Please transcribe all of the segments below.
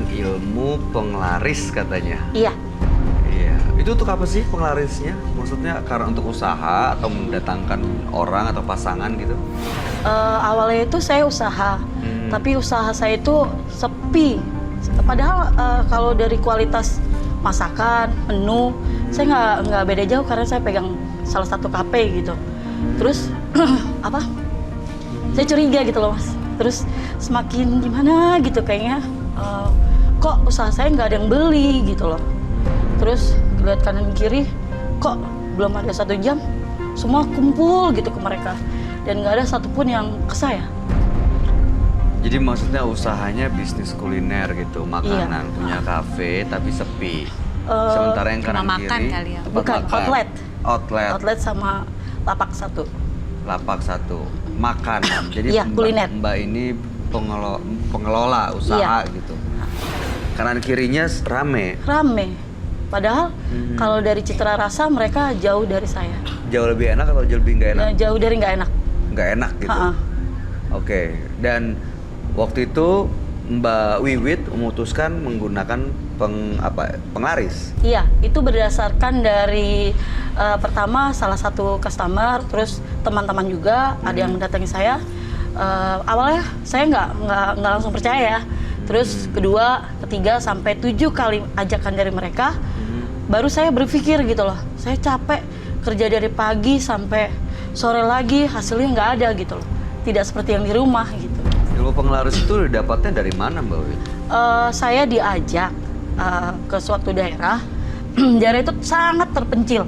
dengan ilmu penglaris katanya. Iya. Iya. Itu untuk apa sih penglarisnya? Maksudnya karena untuk usaha atau mendatangkan orang atau pasangan gitu? Awalnya itu saya usaha, tapi usaha saya itu sepi. Padahal kalau dari kualitas masakan, menu, saya nggak beda jauh karena saya pegang salah satu kafe gitu. Terus apa? Saya curiga gitu loh mas. Terus semakin gimana gitu kayaknya, kok usaha saya nggak ada yang beli gitu loh. Terus lihat kanan kiri, kok belum ada 1 jam, semua kumpul gitu ke mereka. Dan nggak ada satupun yang ke saya. Jadi maksudnya usahanya bisnis kuliner gitu, makanan, Iya. punya kafe tapi sepi. Sementara yang kanan Cuma kiri makan kali ya? tempat Bukan, makan. outlet. Outlet Sama lapak 1. lapak 1 makan. Jadi Iya, kuliner. Mbak ini pengelola usaha gitu. Kanan kirinya rame. Rame. Padahal kalau dari citra rasa mereka jauh dari saya. Jauh lebih enak atau jauh lebih nggak enak? Jauh dari nggak enak. Nggak enak gitu. Ha-ha. Oke. Dan waktu itu Mbak Wiwit memutuskan menggunakan penglaris. Iya, itu berdasarkan dari pertama salah satu customer, terus teman-teman juga ada yang mendatangi saya. Awalnya saya nggak langsung percaya. Terus kedua, ketiga sampai 7 kali ajakan dari mereka, baru saya berpikir gitu loh. Saya capek kerja dari pagi sampai sore lagi, hasilnya nggak ada gitu loh. Tidak seperti yang di rumah gitu. Ilmu penglaris itu dapatnya dari mana Mbak Wiwit? Saya diajak ke suatu daerah. Daerah itu sangat terpencil.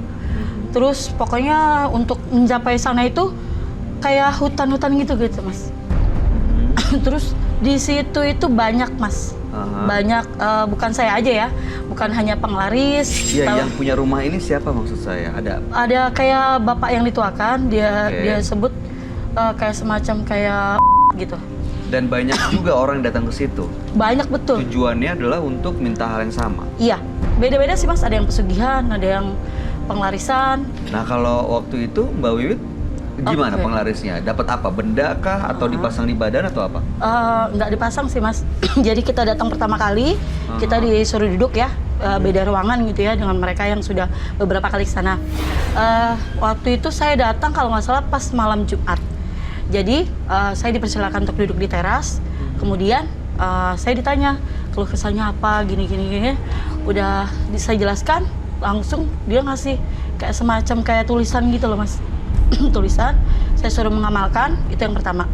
Terus pokoknya untuk mencapai sana itu kayak hutan-hutan gitu mas. Terus di situ itu banyak mas. Banyak, bukan saya aja ya, bukan hanya penglaris. Iya, yang punya rumah ini siapa maksud saya? Ada kayak bapak yang dituakan, dia Oke. dia sebut kayak semacam kayak gitu. Dan banyak juga orang yang datang ke situ. Banyak betul. Tujuannya adalah untuk minta hal yang sama. Iya, beda-beda sih mas. Ada yang pesugihan, ada yang penglarisan. Nah kalau waktu itu Mbak Wiwit gimana Oke. penglarisnya? Dapat apa? Benda kah? Atau dipasang di badan atau apa? Nggak dipasang sih mas. Jadi kita datang pertama kali, kita disuruh duduk ya, beda ruangan gitu ya dengan mereka yang sudah beberapa kali ke sana. Waktu itu saya datang kalau nggak salah pas malam Jumat. Jadi saya dipersilakan untuk duduk di teras. Kemudian saya ditanya keluh kesahnya apa, gini. Udah saya jelaskan, langsung dia ngasih kayak semacam kayak tulisan gitu loh mas. Tulisan, saya suruh mengamalkan, itu yang pertama.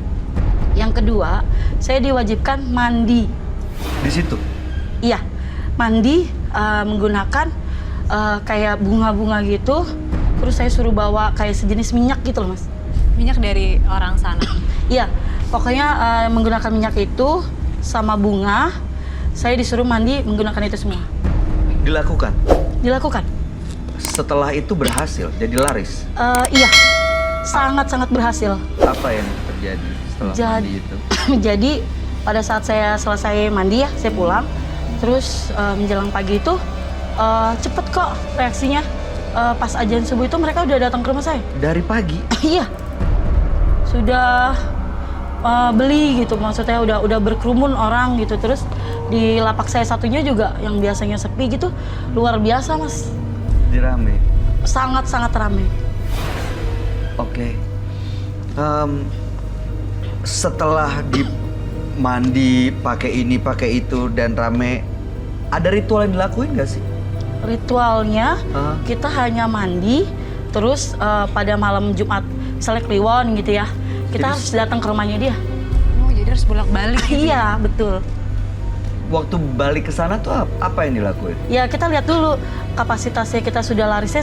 Yang kedua, saya diwajibkan mandi. Di situ? Iya, mandi menggunakan kayak bunga-bunga gitu. Terus saya suruh bawa kayak sejenis minyak gitu loh mas. Minyak dari orang sana. Iya, pokoknya menggunakan minyak itu sama bunga. Saya disuruh mandi menggunakan itu semua. Dilakukan? Dilakukan. Setelah itu berhasil, jadi laris? Iya, sangat-sangat berhasil. Apa yang terjadi setelah mandi itu? Jadi pada saat saya selesai mandi ya, saya pulang. Terus menjelang pagi itu cepet kok reaksinya. Pas azan subuh itu mereka udah datang ke rumah saya. Dari pagi? Iya, sudah beli gitu, maksudnya udah berkerumun orang gitu. Terus di lapak saya satunya juga yang biasanya sepi gitu, luar biasa mas. Jadi rame? Sangat-sangat rame. Oke. Setelah mandi pakai ini pakai itu dan rame, ada ritual yang dilakuin nggak sih? Ritualnya kita hanya mandi, terus pada malam Jumat misalnya Kliwon gitu ya, kita harus datang ke rumahnya dia. Oh, jadi harus bolak-balik gitu. Iya betul. Waktu balik ke sana tuh apa yang dilakuin? Ya kita lihat dulu kapasitasnya, kita sudah larisnya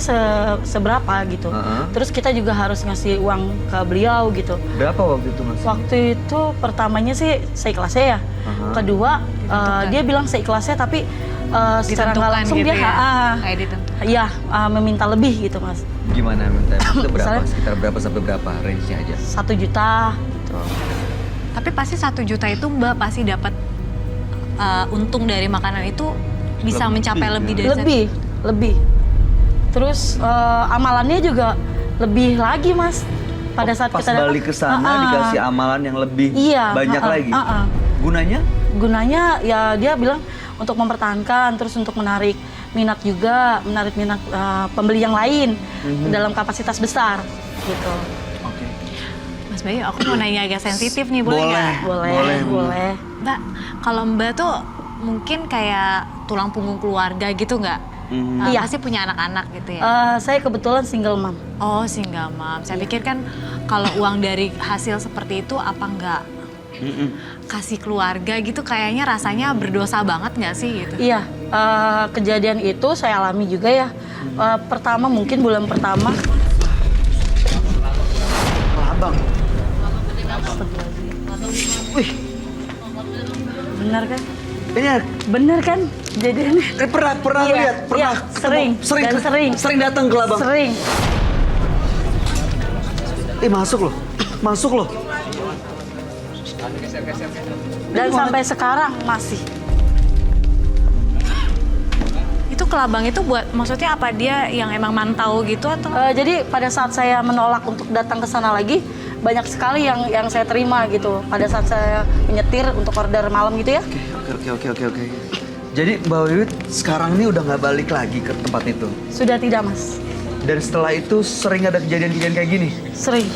seberapa gitu. Terus kita juga harus ngasih uang ke beliau gitu. Berapa waktu itu mas? Waktu itu pertamanya sih seikhlasnya ya. Kedua dia bilang seikhlasnya tapi secara nggak langsung gitu dia ya? Kayak ditentukan. iya meminta lebih gitu mas. Gimana minta? Itu berapa? Misalnya- Sekitar berapa sampai berapa range-nya aja? 1 juta gitu. Tapi pasti 1 juta itu Mbak pasti dapat untung dari makanan itu bisa Lebih, mencapai ya? lebih dari Lebih. Terus amalannya juga lebih lagi mas. Pada saat Pas kita datang, balik ke sana dikasih amalan yang lebih Iya, banyak lagi. Gunanya? Gunanya ya dia bilang untuk mempertahankan, terus untuk menarik minat juga, menarik minat pembeli yang lain dalam kapasitas besar gitu. Oke. Mas Bayu, aku mau nanya agak sensitif nih, boleh nggak? Boleh. Mbak, kalau Mbak tuh mungkin kayak tulang punggung keluarga gitu nggak? Iya. Pasti punya anak-anak gitu ya? Saya kebetulan single mom. Oh, single mom. Saya pikir kan kalau uang dari hasil seperti itu apa nggak kasih keluarga gitu, kayaknya rasanya berdosa banget nggak sih gitu? Iya, kejadian itu saya alami juga ya. Pertama mungkin bulan pertama. Abang. Wih, Benar kan? ini Bener kan kejadiannya? pernah Iya, lihat, iya, ketemu. sering datang ke Labang. Sering. Masuk loh. Dan sampai sekarang masih. Itu ke Labang itu buat, maksudnya apa, dia yang emang mantau gitu atau? Jadi pada saat saya menolak untuk datang ke sana lagi, banyak sekali yang saya terima gitu. Pada saat saya menyetir untuk order malam gitu ya. Oke. Jadi Mbak Wiwit sekarang ini udah nggak balik lagi ke tempat itu. Sudah tidak, Mas. Dan setelah itu sering ada kejadian-kejadian kayak gini. Sering.